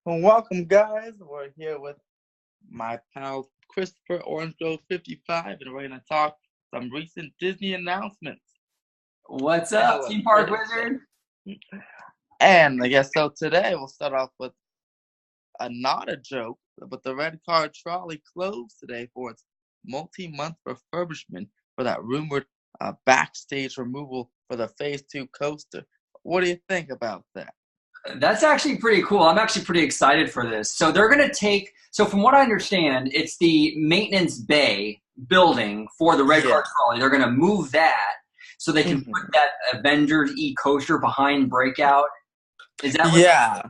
Well, welcome, guys. We're here with my pal Christopher ORANGEGROVE55, and we're going to talk some recent Disney announcements. What's up, Hell of Team a Park bit. Wizard? And I guess so today we'll start off with not a joke, but the red car trolley closed today for its multi-month refurbishment for that rumored backstage removal for the Phase 2 coaster. What do you think about that? That's actually pretty cool. I'm actually pretty excited for this. So they're going to take, so from what I understand, it's the maintenance bay building for the red car Yeah. trolley. They're going to move that so they can put Mhm. that Avengers E coaster behind Breakout. Is that what? Yeah.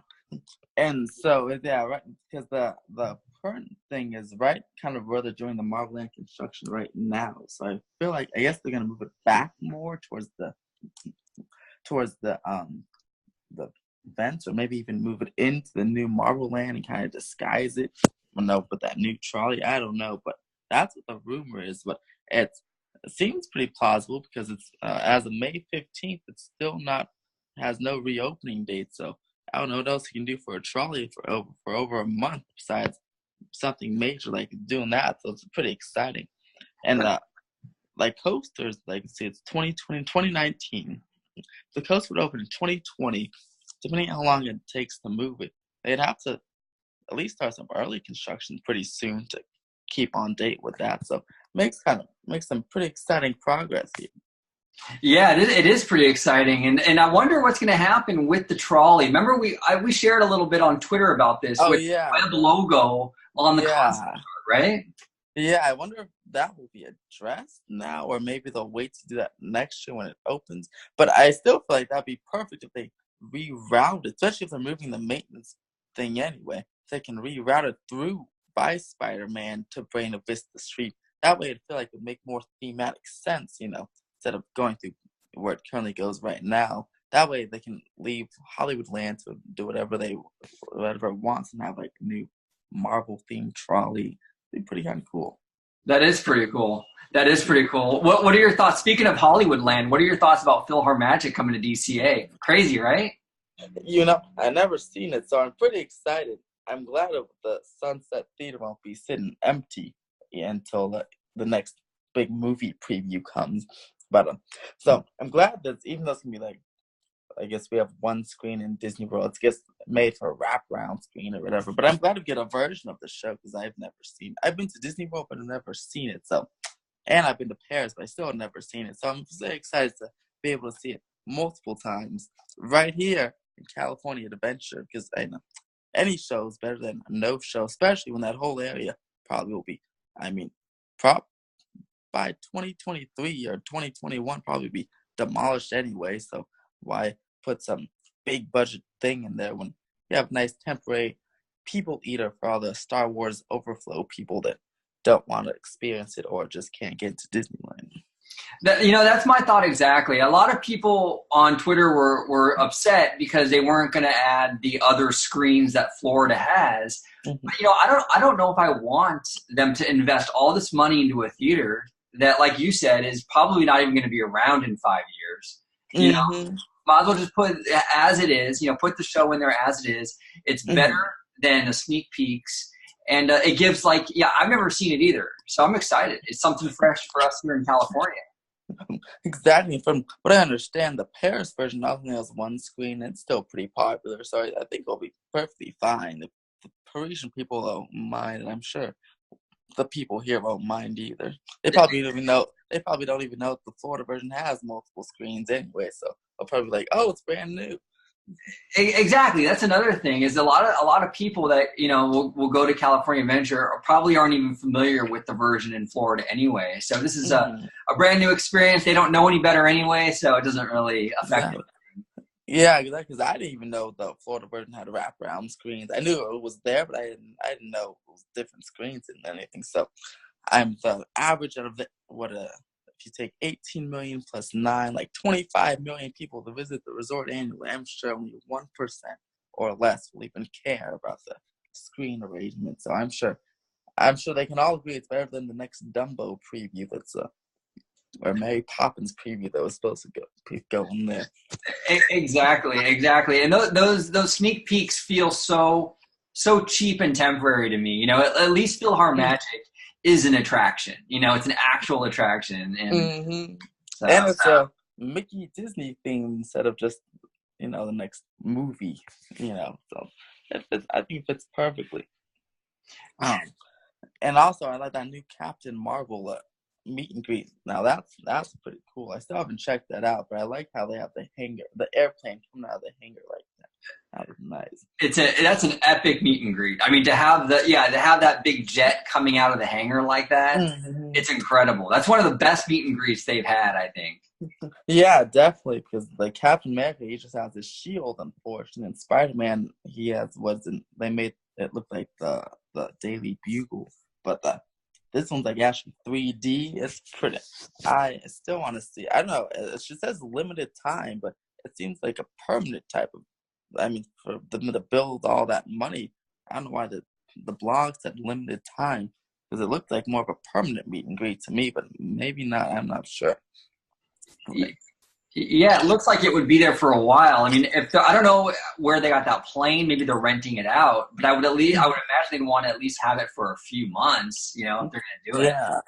And so, yeah, right, because the current thing is right kind of where they're doing the Marvel Land construction right now. So I feel like I guess they're gonna move it back more towards the vents, or maybe even move it into the new Marvel Land and kind of disguise it. I don't know, with that new trolley. I don't know, but that's what the rumor is. But it's, it seems pretty plausible because it's as of May 15th, it's still not has no reopening date. So I don't know what else you can do for a trolley for over a month besides something major like doing that. So it's pretty exciting. And like coasters, like see, it's 2020, 2019. The coaster would open in 2020. Depending on how long it takes to move it, they'd have to at least start some early construction pretty soon to keep on date with that. So makes some pretty exciting progress here. Yeah, it is pretty exciting, and I wonder what's going to happen with the trolley. Remember, we shared a little bit on Twitter about this Oh with yeah, the web logo on the concept yeah, art, right? yeah. I wonder if that will be addressed now, or maybe they'll wait to do that next year when it opens. But I still feel like that'd be perfect if they reroute it, especially if they're moving the maintenance thing anyway. They can reroute it through by Spider-Man to Buena Vista Street. That way, I feel like it would make more thematic sense, instead of going through where it currently goes right now. That way, they can leave Hollywood Land to do whatever it wants, and have like a new Marvel themed trolley. It'd be pretty kind of cool. That is pretty cool. That is pretty cool. What are your thoughts? Speaking of Hollywood Land, what are your thoughts about PhilharMagic coming to DCA? Crazy, right? I never seen it, so I'm pretty excited. I'm glad the Sunset Theater won't be sitting empty until the next big movie preview comes. But so I'm glad that even though it's gonna be like, I guess we have one screen in Disney World, it's just made for a wraparound screen or whatever. But I'm glad to get a version of the show because I've never seen. I've been to Disney World, but I've never seen it. So, and I've been to Paris, but I still have never seen it. So I'm very excited to be able to see it multiple times right here in California Adventure, because I know any show is better than no show, especially when that whole area probably will be, I mean, prop by 2023 or 2021 probably be demolished anyway. So why put some big budget thing in there when you have nice temporary people eater for all the Star Wars overflow people that don't want to experience it or just can't get into Disneyland? That's my thought exactly. A lot of people on Twitter were upset because they weren't going to add the other screens that Florida has. Mhm. But I don't know if I want them to invest all this money into a theater that, like you said, is probably not even going to be around in 5 years. You know, Mhm. might as well just put it as it is. Put the show in there as it is. It's better Mhm. than the sneak peeks, and it gives yeah. I've never seen it either, so I'm excited. It's something fresh for us here in California. Exactly. From what I understand, the Paris version only has one screen. And it's still pretty popular, so I think it'll be perfectly fine. The Parisian people won't mind, and I'm sure the people here won't mind either. They probably don't even know that the Florida version has multiple screens anyway. So they'll probably be like, "Oh, it's brand new." Exactly. That's another thing is a lot of people that will go to California Adventure probably aren't even familiar with the version in Florida anyway. So this is Hmm. a brand new experience. They don't know any better anyway, so it doesn't really affect Exactly. Yeah, exactly. Because I didn't even know the Florida version had wraparound screens. I knew it was there, but I didn't know it was different screens and anything. So I'm the average out of if you take 18 million plus 9, like 25 million people to visit the resort annually, I'm sure only 1% or less will even care about the screen arrangement. So I'm sure they can all agree it's better than the next Dumbo preview that's or Mary Poppins preview that was supposed to go in there. Exactly. And those sneak peeks feel so cheap and temporary to me. You know, at least PhilHar Magic is an attraction. You know, it's an actual attraction, and so. And it's a Mickey Disney theme instead of just, you know, the next movie. You know, so I think it fits perfectly. And also I like that new Captain Marvel meet and greet. Now that's pretty cool. I still haven't checked that out, but I like how they have the airplane coming out of the hangar like that. That was nice. That's an epic meet and greet. I mean, to have that big jet coming out of the hangar like that, it's incredible. That's one of the best meet and greets they've had, I think. Yeah, definitely, because like Captain America, he just has his shield, unfortunately. And Spider-Man, he has they made it look like the Daily Bugle, but this one's like actually 3D. It's pretty. I still want to see. I don't know. It just says limited time, but it seems like a permanent type of. I mean, for them to build all that money, I don't know why the blog said limited time, because it looked like more of a permanent meet and greet to me, but maybe not. I'm not sure. Yeah, it looks like it would be there for a while. I mean, I don't know where they got that plane. Maybe they're renting it out. But I would imagine they'd want to at least have it for a few months. You know, if they're going to do it. Yeah.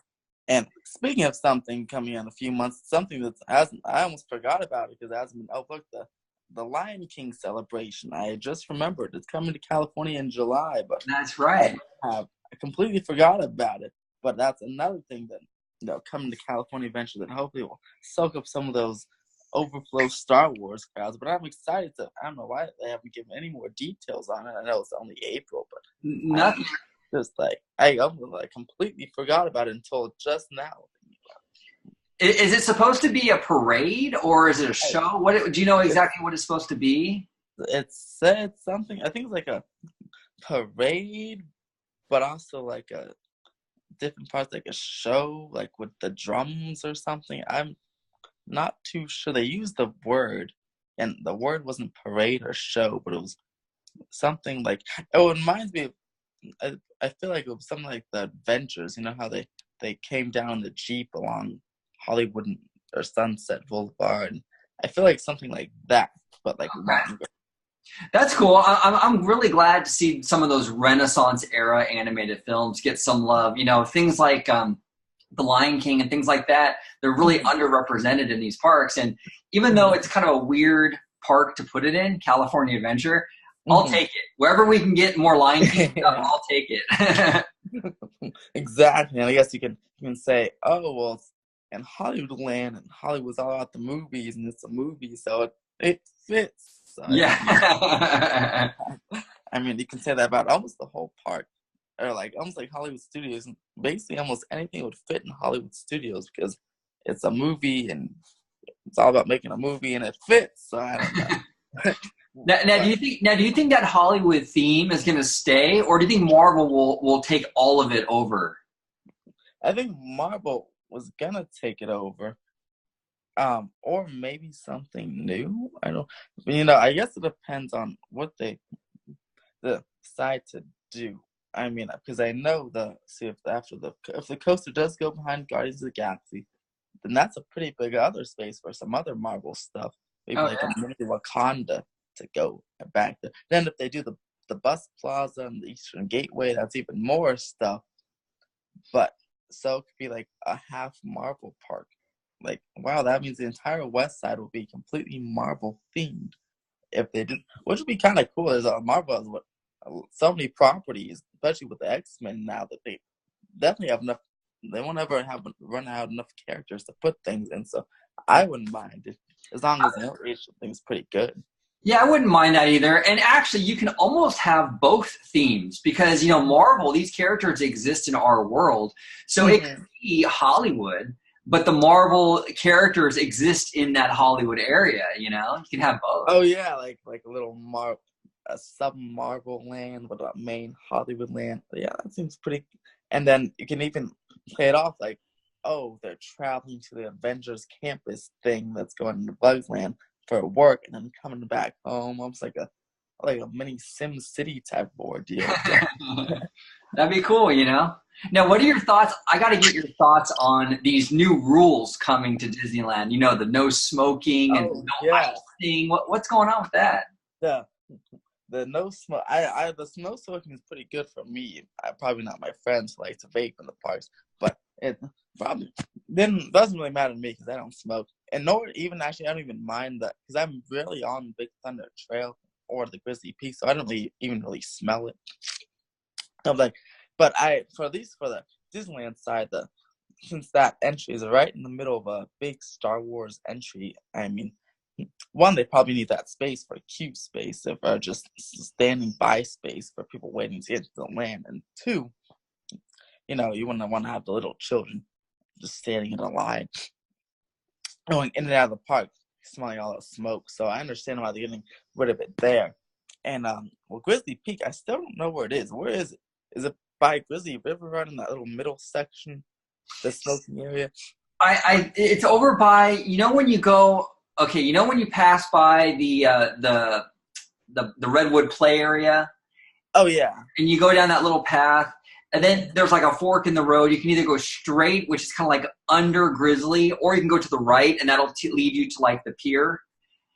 And speaking of something coming in a few months, something I almost forgot about it because it hasn't been overlooked. The Lion King celebration. I just remembered it's coming to California in July, but that's right. I completely forgot about it. But that's another thing that coming to California eventually that hopefully will soak up some of those overflow Star Wars crowds. But I'm excited to. I don't know why they haven't given any more details on it. I know it's only April, but nothing. Just like I completely forgot about it until just now. Is it supposed to be a parade or is it a show? Do you know exactly what it's supposed to be? It said something. I think it's like a parade, but also like a different parts, like a show, like with the drums or something. I'm not too sure. They used the word, and the word wasn't parade or show, but it was something like. Oh, it reminds me of. I feel like it was something like the Adventures. You know how they came down the Jeep along Hollywood or Sunset Boulevard. And I feel like something like that, but like longer. That's cool. I'm really glad to see some of those Renaissance era animated films get some love. You know, things like The Lion King and things like that. They're really underrepresented in these parks. And even though it's kind of a weird park to put it in, California Adventure, I'll take it. Wherever we can get more Lion King stuff, I'll take it. Exactly. And I guess you can say, oh, well, it's in Hollywoodland, and Hollywood's all about the movies, and it's a movie, so it fits. So, yeah. I mean, you can say that about almost the whole park, or like almost like Hollywood Studios. Basically, almost anything would fit in Hollywood Studios because it's a movie, and it's all about making a movie, and it fits. So I don't know. Now, do you think that Hollywood theme is going to stay, or do you think Marvel will take all of it over? I think Marvel was gonna take it over, or maybe something new. I don't. I guess it depends on what they decide to do. I mean, because I know if the coaster does go behind Guardians of the Galaxy, then that's a pretty big other space for some other Marvel stuff. Maybe a mini Wakanda to go back there. Then if they do the bus plaza and the Eastern Gateway, that's even more stuff. But so it could be like a half Marvel park. Like, wow, that means the entire West Side will be completely Marvel themed if they did, which would be kind of cool. As Marvel has so many properties, especially with the X-Men now, that they definitely have enough. They won't ever run out enough characters to put things in. So I wouldn't mind it as long as the racial thing's pretty good. Yeah, I wouldn't mind that either. And actually, you can almost have both themes because, Marvel, these characters exist in our world. So it could be Hollywood, but the Marvel characters exist in that Hollywood area, You can have both. Oh, yeah, like a little a sub-Marvel land with a main Hollywood land. Yeah, that seems pretty. And then you can even play it off like, oh, they're traveling to the Avengers campus thing that's going to Bugs Land for work and then coming back home. Almost like a like a mini Sim City type of ordeal. That'd be cool, you know? Now, what are your thoughts? I got to get your thoughts on these new rules coming to Disneyland. You know, the no smoking and Oh no yeah, icing. What's going on with that? the the no smoke. I the snow smoking is pretty good for me. I probably not my friends who like to vape in the parks, but it probably then doesn't really matter to me because I don't smoke. And nor even actually I don't even mind that because I'm really on Big Thunder Trail or the Grizzly Peak, so I don't even really smell it. I'm like, but I for at least for the Disneyland side, since that entry is right in the middle of a big Star Wars entry, I mean, one, they probably need that space for queue space or just standing by space for people waiting to get to the land. And two, you wouldn't want to have the little children just standing in a line, going in and out of the park, smelling all the smoke. So I understand why they're getting rid of it there. And Grizzly Peak, I still don't know where it is. Where is it? Is it by Grizzly River right in that little middle section, the smoking area? It's over by, when you go, okay, when you pass by the Redwood Play area. Oh yeah. And you go down that little path, and then there's like a fork in the road. You can either go straight, which is kind of like under Grizzly, or you can go to the right, and that'll lead you to like the pier.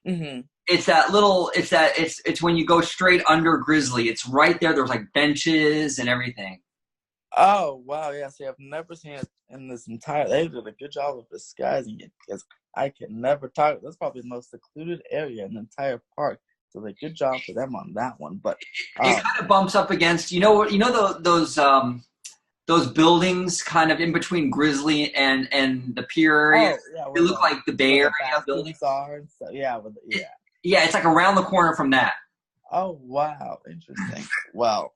Mm-hmm. It's when you go straight under Grizzly. It's right there. There's like benches and everything. Oh wow, yeah. See, I've never seen it in this entire. They did a good job of disguising it because I can never talk. That's probably the most secluded area in the entire park. So they good job for them on that one. But it kind of bumps up against those buildings kind of in between Grizzly and the pier area. Oh, yeah, they look like the Bay Area buildings. Are and so, yeah, yeah, it's like around the corner from that. Oh wow, interesting. Well,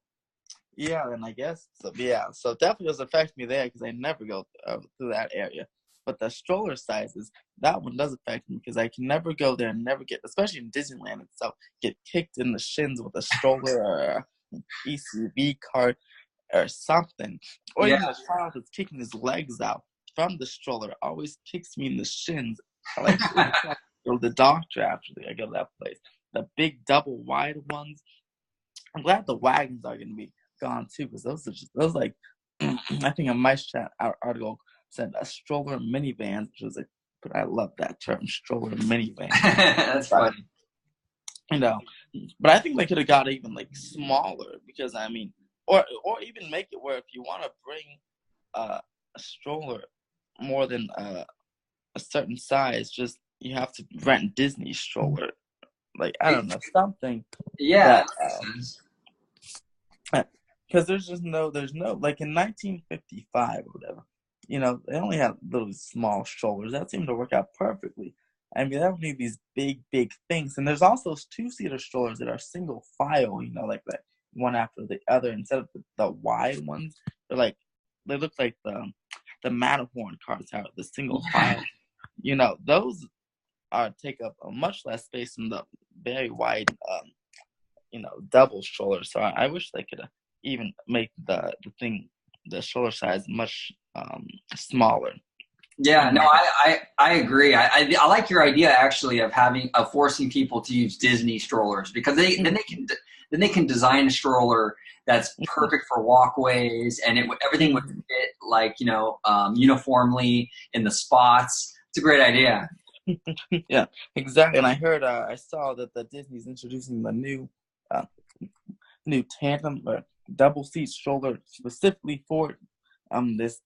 yeah, and I guess so. Yeah, so it definitely does affect me there because I never go through that area. But the stroller sizes, that one does affect me because I can never go there and never get, especially in Disneyland itself, get kicked in the shins with a stroller or an ECV cart or something. Or even a child that's kicking his legs out from the stroller always kicks me in the shins. I like to go to the doctor after I go to that place. The big double wide ones. I'm glad the wagons are going to be gone too because those like, I think a Mice Chat article said a stroller minivan, which was but I love that term, stroller minivan. That's funny. But I think they could have got even like smaller because I mean, or even make it where if you want to bring a stroller more than a certain size, just you have to rent Disney stroller. Like I don't know something. Yeah. Because there's no like in 1955 or whatever. They only had little small strollers that seemed to work out perfectly. I mean, they don't need these big things. And there's also 2-seater strollers that are single file. Like that one after the other instead of the wide ones. They look like the Matterhorn cars have the single file. Those take up a much less space than the very wide double stroller. So I wish they could even make the stroller size much smaller. Yeah, no, I agree. I like your idea actually of forcing people to use Disney strollers because then they can design a stroller that's perfect for walkways and everything would fit like uniformly in the spots. It's a great idea. Yeah, exactly. And I saw that the Disney's introducing the new tandem or double seat stroller specifically for this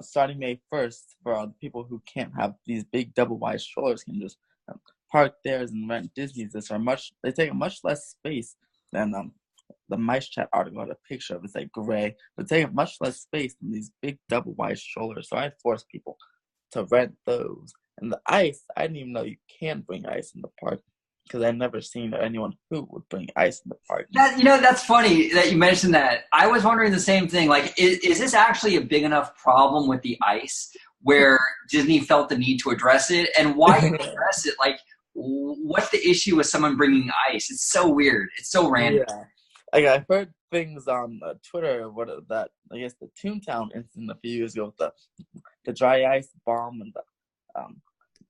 starting May 1st for the people who can't have these big double wide strollers can just park theirs and rent Disney's. They take much less space than the Mice Chat article had a picture of. It's like gray. They take much less space than these big double wide strollers. So I force people to rent those. And the ice, I didn't even know you can bring ice in the park because I've never seen anyone who would bring ice in the park. That's funny that you mentioned that. I was wondering the same thing. Like, is this actually a big enough problem with the ice where Disney felt the need to address it? And why address it? Like, what's the issue with someone bringing ice? It's so weird. It's so random. Yeah. Like I've heard things on Twitter that I guess the Toontown incident a few years ago with the dry ice bomb and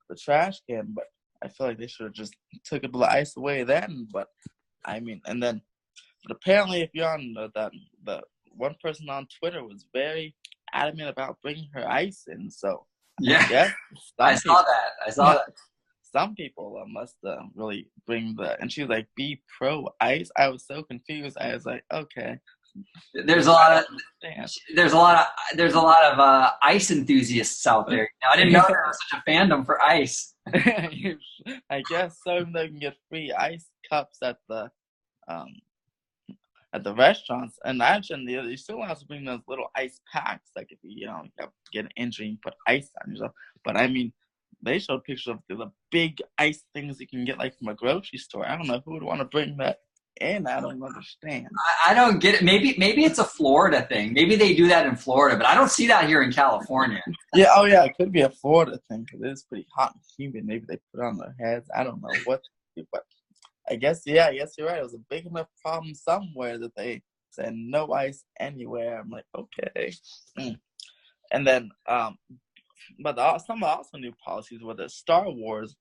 the trash can, but I feel like they should have just took the ice away then. But I mean, and then, but apparently, if you're on the one person on Twitter was very adamant about bringing her ice in. So Yeah, I guess I some saw people, that. I saw that. some people must really bring and she was like, be pro ice. I was so confused. I was like, okay. There's a lot of there's a lot of ice enthusiasts out there. I didn't know there was such a fandom for ice. I guess so. Even though you can get free ice cups um at the restaurants, and actually you still have to bring those little ice packs. Like if you have to get an injury and put ice on yourself. But I mean, they showed pictures of the big ice things you can get like from a grocery store. I don't know who would want to bring that in. I don't understand. I don't get it. Maybe it's a Florida thing. Maybe they do that in Florida, but I don't see that here in California. Yeah, oh yeah, it could be a Florida thing because it is pretty hot and humid. Maybe they put it on their heads. I don't know what, but I guess you're right. It was a big enough problem somewhere that they said no ice anywhere. I'm like, okay. And then, but some also new policies were the Star Wars,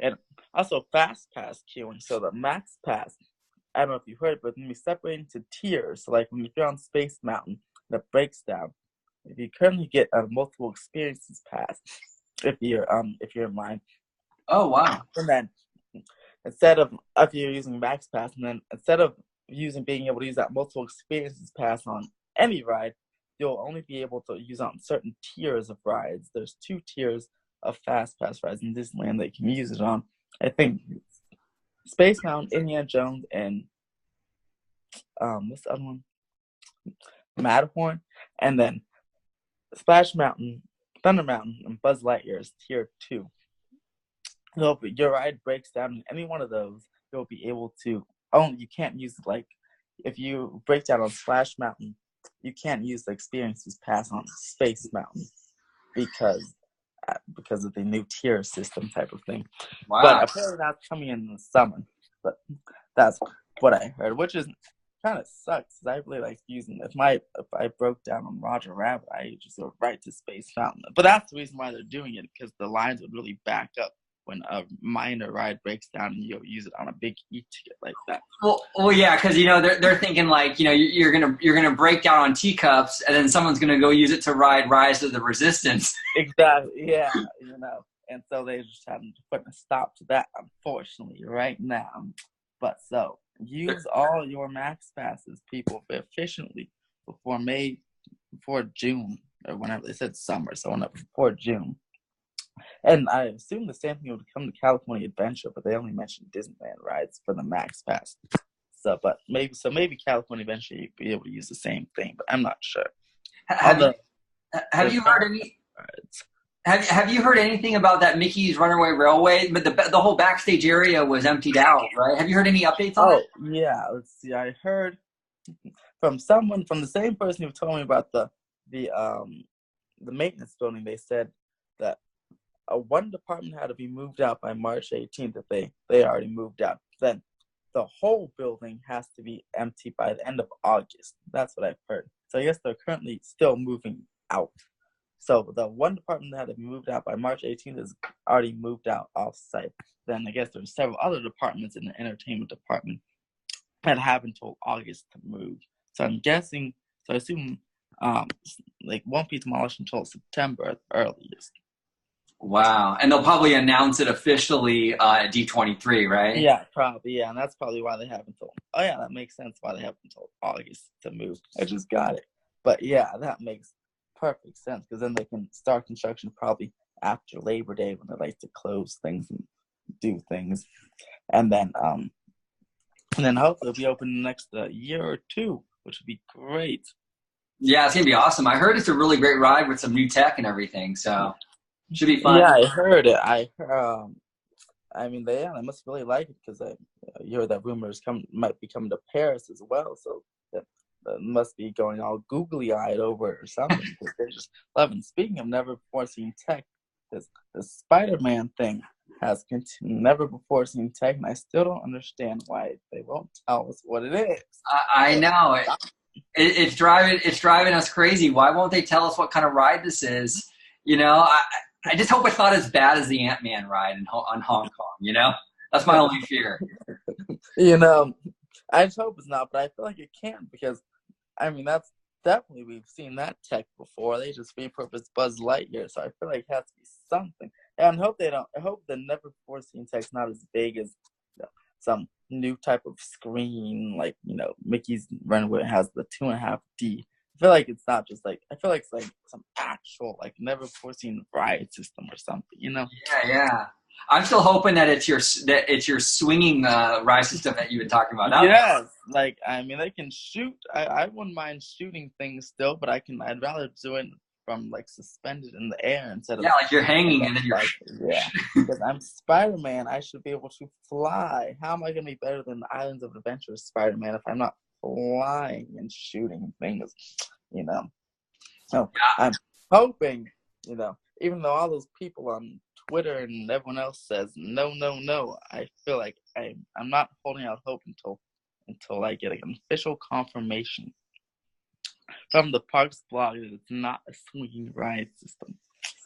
and also Fast Pass queuing. So the Max Pass, I don't know if you heard, but when we separate into tiers, so like when you're on Space Mountain, that breaks down. If you currently get a multiple experiences pass, if you're in line. Oh wow! And then instead of if you're using Max Pass, and then instead of being able to use that multiple experiences pass on any ride, you'll only be able to use on certain tiers of rides. There's 2 tiers of Fast Pass rides in Disneyland that you can use it on. I think Space Mountain, Indiana Jones, and what's the other one? Matterhorn, and then Splash Mountain, Thunder Mountain, and Buzz Lightyear is tier 2. So if your ride breaks down in any one of those, you'll be able to. You can't use like if you break down on Splash Mountain, you can't use the experiences pass on Space Mountain because of the new tier system type of thing. Wow. But apparently that's coming in the summer. But that's what I heard, which is kind of sucks. I really like using if I broke down on Roger Rabbit, I just go right to Space Mountain. But that's the reason why they're doing it, because the lines would really back up when a minor ride breaks down and you'll use it on a big e-ticket like that. Well, yeah, because they're thinking like you're gonna break down on teacups and then someone's gonna go use it to ride Rise of the Resistance. Exactly, yeah, and so they just haven't put a stop to that, unfortunately, right now. But so use all your Max Passes, people, efficiently before June or whenever they said summer, so before June. And I assume the same thing would come to California Adventure, but they only mentioned Disneyland rides for the Max Pass. So maybe California Adventure you'd be able to use the same thing, but I'm not sure. Have you heard anything about that Mickey's Runaway Railway? But the whole backstage area was emptied out, right? Have you heard any updates on it? Oh yeah, let's see. I heard from the same person who told me about the maintenance building. They said that one department had to be moved out by March 18th. That they already moved out. Then the whole building has to be empty by the end of August. That's what I've heard. So I guess they're currently still moving out. So the one department that had to be moved out by March 18th is already moved out off-site. Then I guess there's several other departments in the entertainment department that have until August to move. So I'm guessing. So I assume won't be demolished until September at the earliest. Wow. And they'll probably announce it officially at D23, right? Yeah, probably. Yeah, and that's probably why they have until. Oh, yeah, that makes sense why they have until August to move. I just got it. But yeah, that makes perfect sense because then they can start construction probably after Labor Day when they like to close things and do things. And then hopefully it'll be open in the next year or two, which would be great. Yeah, it's going to be awesome. I heard it's a really great ride with some new tech and everything, so it should be fun. Yeah, I heard it. They must really like it because you heard that rumors might be coming to Paris as well, so that must be going all googly-eyed over it or something because they're just loving. Speaking of never before seen tech, because the Spider-Man thing has never before seen tech, and I still don't understand why they won't tell us what it is. I know. It's driving us crazy. Why won't they tell us what kind of ride this is? I just hope it's not as bad as the Ant-Man ride on Hong Kong, That's my only fear. You know, I just hope it's not, but I feel like it can't because, I mean, that's definitely, we've seen that tech before. They just repurposed Buzz Lightyear, so I feel like it has to be something. And I hope they don't. I hope the never before seen tech's not as big as, some new type of screen, like, Mickey's Runaway has the 2.5D. I feel like it's not just like, I feel like it's like some actual, like, never before seen ride system or something. Yeah, yeah. I'm still hoping that it's your swinging ride system that you've been talking about. Yes, like, I mean, they can shoot. I wouldn't mind shooting things still, but I'd rather do it from, like, suspended in the air instead of, yeah, like you're hanging and then you're. yeah. Because I'm Spider-Man, I should be able to fly. How am I gonna be better than the Islands of Adventure Spider-Man if I'm not flying and shooting things? So I'm hoping, even though all those people on Twitter and everyone else says no, no, no, I feel like I'm not holding out hope until I get an official confirmation from the parks blog that it's not a swinging ride system.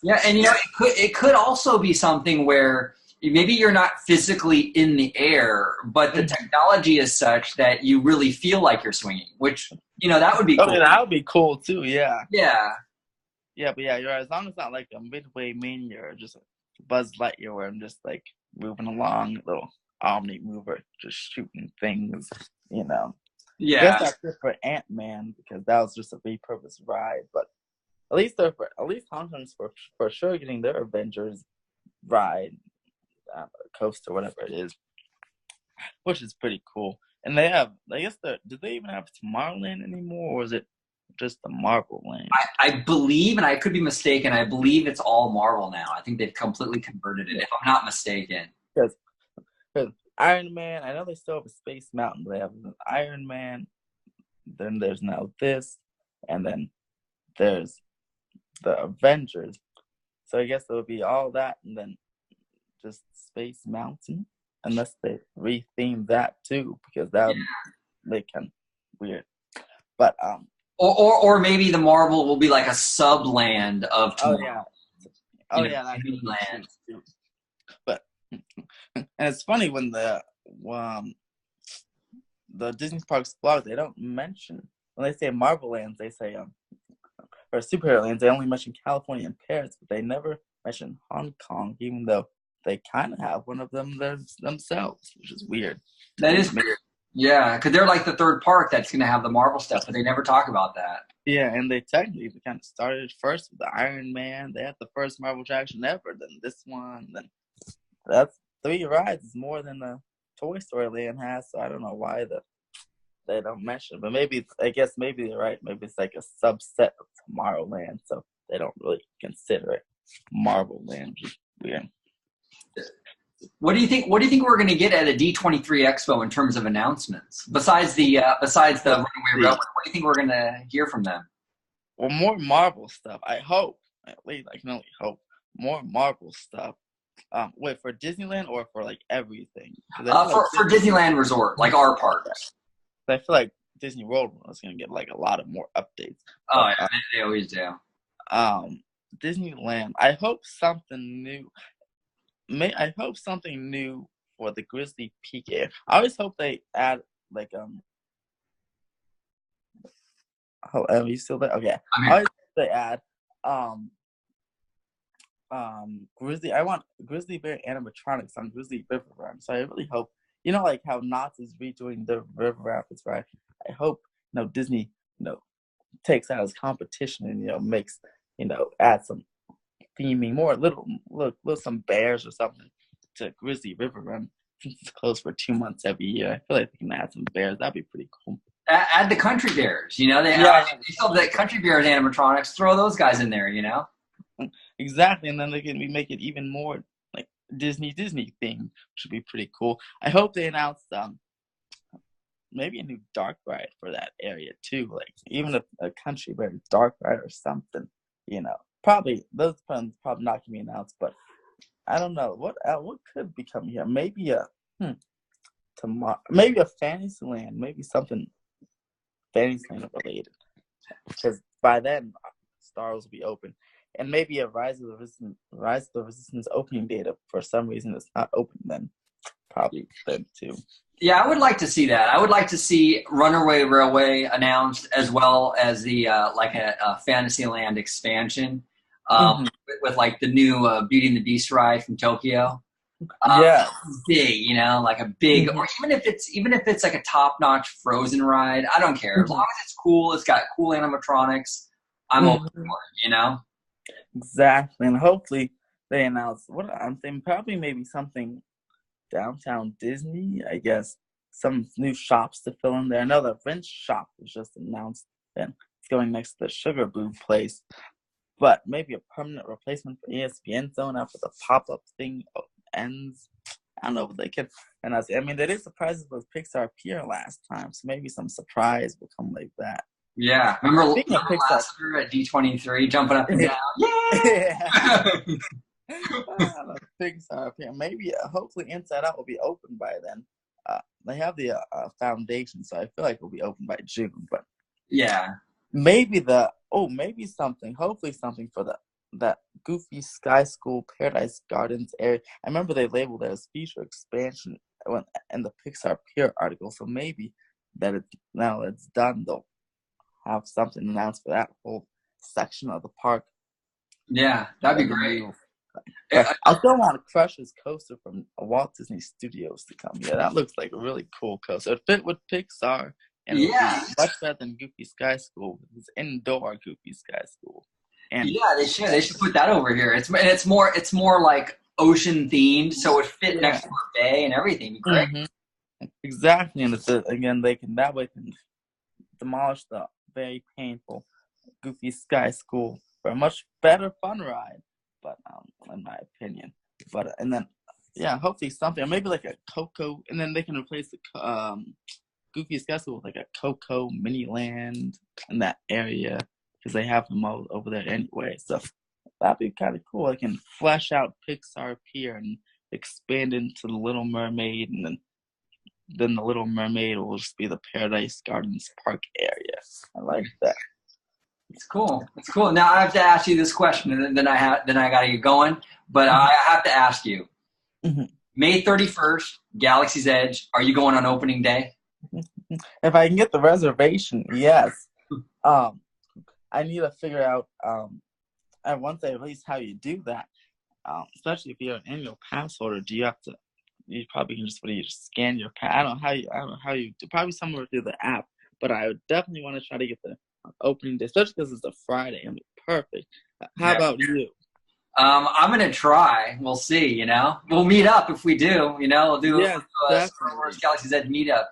Yeah, and it could also be something where maybe you're not physically in the air, but the technology is such that you really feel like you're swinging, which that would be cool. Oh, yeah, that would be cool too. Yeah. Yeah. Yeah, but yeah, you're right. As long as it's not like a Midway Mania or just a Buzz Lightyear where I'm just like moving along, little Omni mover, just shooting things. Yeah. I guess that's good for Ant-Man because that was just a repurposed ride. But at least Hong Kong's for sure getting their Avengers ride, coaster, whatever it is, which is pretty cool. And they have, I guess, do they even have Tomorrowland anymore, or is it just the Marvel Land? I believe, and I could be mistaken, I believe it's all Marvel now. I think they've completely converted it, if I'm not mistaken. Because Iron Man, I know they still have a Space Mountain, but they have an Iron Man, then there's now this, and then there's the Avengers. So I guess it would be all that, and then just Space Mountain, unless they retheme that too, because that would make kind of weird. But or maybe the Marvel will be like a subland of Tomorrow. That's land. But and it's funny when the Disney Parks blog, they don't mention, when they say Marvel lands, they say or superhero lands, they only mention California and Paris, but they never mention Hong Kong, even though they kind of have one of them themselves, which is weird. That is weird. Yeah, because they're like the third park that's going to have the Marvel stuff, but they never talk about that. Yeah, and they technically kind of started first with the Iron Man. They had the first Marvel attraction ever, then this one, then that's 3 rides is more than the Toy Story Land has, so I don't know why they don't mention it. But I guess maybe they're right. Maybe it's like a subset of Tomorrowland, so they don't really consider it Marvel Land, which is weird. What do you think we're going to get at a D23 Expo in terms of announcements? Besides the Runaway Railroad, what do you think we're going to hear from them? Well, more Marvel stuff. I hope. At least I can only hope. More Marvel stuff. Wait, for Disneyland or for like everything? For Disneyland Resort, like our parks. I feel like Disney World is going to get like a lot of more updates. Oh, yeah, they always do. Disneyland. I hope something new. I hope something new for the Grizzly Peak area. I always hope they add like Oh, are you still there? Okay. I always hope they add Grizzly. I want Grizzly Bear animatronics on Grizzly River Run. So I really hope, like how Knott's is redoing the River Rapids ride. I hope Disney takes that as competition and makes add some theming, more little some bears or something to Grizzly River Run, since it's closed for 2 months every year. I feel like they can add some bears. That'd be pretty cool. Add the country bears. They still the country bears animatronics. Throw those guys in there. Exactly, and then they can make it even more like Disney theme, which would be pretty cool. I hope they announce maybe a new dark ride for that area too, like even a country bear dark ride or something. Probably those plans probably not gonna be announced, but I don't know what could be coming here. Maybe maybe a Fantasyland, maybe something Fantasyland related, because by then Star Wars will be open, and maybe a Rise of the Resistance opening data for some reason it's not open then. probably then too. Yeah, I would like to see that. I would like to see Runaway Railway announced, as well as the like a Fantasyland expansion Hmm. with like the new Beauty and the Beast ride from Tokyo. Yeah. Big, you know, like a big, Hmm. or even if it's like a top-notch Frozen ride, I don't care. As long as it's cool, it's got cool animatronics, I'm open for Hmm. it, you know? Exactly, and hopefully they announce what I'm thinking. Probably maybe something downtown Disney. I guess some new shops to fill in there. I know the Vince shop was just announced, and it's going next to the Sugar Boo place. But maybe a permanent replacement for ESPN Zone after the pop-up thing ends. I don't know if they can. And I mean, they did surprises with Pixar Pier last time, so maybe some surprise will come like that. Yeah. Remember Speaking of Pixar, last year at D23 jumping up and down? yeah, Yeah! Pixar Pier. Maybe, hopefully, Inside Out will be open by then. They have the foundation, so I feel like it'll be open by June. But Yeah. maybe maybe something. Hopefully, something for that Goofy Sky School Paradise Gardens area. I remember they labeled it as feature expansion in the Pixar Pier article. So maybe now it's done, they'll have something announced for that whole section of the park. Yeah, that'd be And the great. new, but I still want Crush's coaster from Walt Disney Studios to come. Yeah, that looks like a really cool coaster. It fit with Pixar, and it would be Yeah. much better than Goofy Sky School. It's indoor Goofy Sky School. And Yeah, they should. They should put that over here. It's more like ocean themed, so it would fit next to a bay and everything. It'd be great. hmm exactly, and again they can that way can demolish the very painful Goofy Sky School for a much better fun ride. But in my opinion, and then yeah, hopefully something, or maybe like a Coco, and then they can replace the Goofy Sky School with like a Coco mini land in that area because they have them all over there anyway. So that'd be kind of cool. I can flesh out Pixar Pier and expand into the Little Mermaid, and then the Little Mermaid will just be the Paradise Gardens Park area. I like that. It's cool. It's cool. Now I have to ask you this question, and then I got to get going. But I have to ask you: Mhm. May 31st, Galaxy's Edge. Are you going on opening day? If I can get the reservation, yes. I need to figure out at one day at least how you do that. Especially if you're an annual pass holder, do you have to? You probably can just scan your pass. I don't know how you do. Probably somewhere through the app. But I would definitely want to try to get the opening day, especially because it's a Friday. I mean, perfect. How about you? I'm gonna try. We'll see. You know, we'll meet up if we do. You know, we'll do Yes, a Star Wars Galaxy's Edge meetup.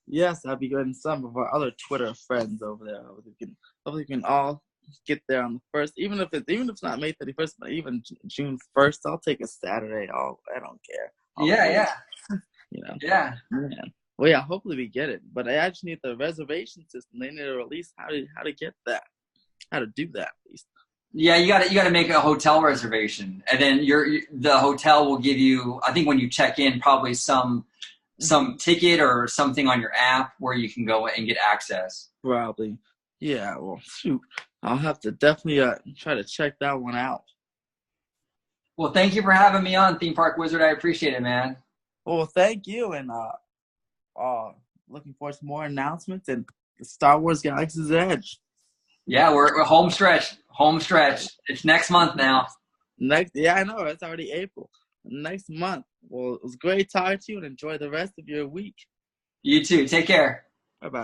yes, that'd be good. And some of our other Twitter friends over there, hopefully we can all get there on the first. Even if it's not May 31st, but even June 1st, I'll take a Saturday. I don't care. Yeah. You know. Yeah. Man. Well, yeah. Hopefully we get it, but I actually need the reservation system. They need to release how to get that, how to do that at least. Yeah, you got to make a hotel reservation, and then the hotel will give you. I think when you check in, probably some ticket or something on your app where you can go and get access. Probably. Yeah. Well, shoot. I'll have to definitely try to check that one out. Well, thank you for having me on, Theme Park Wizard. I appreciate it, man. Well, thank you, and looking forward to more announcements and the Star Wars Galaxy's Edge. Yeah, we're home stretch. Home stretch. It's next month now. Yeah, I know. It's already April. Next month. Well, it was great talking to you, and enjoy the rest of your week. You too. Take care. Bye-bye.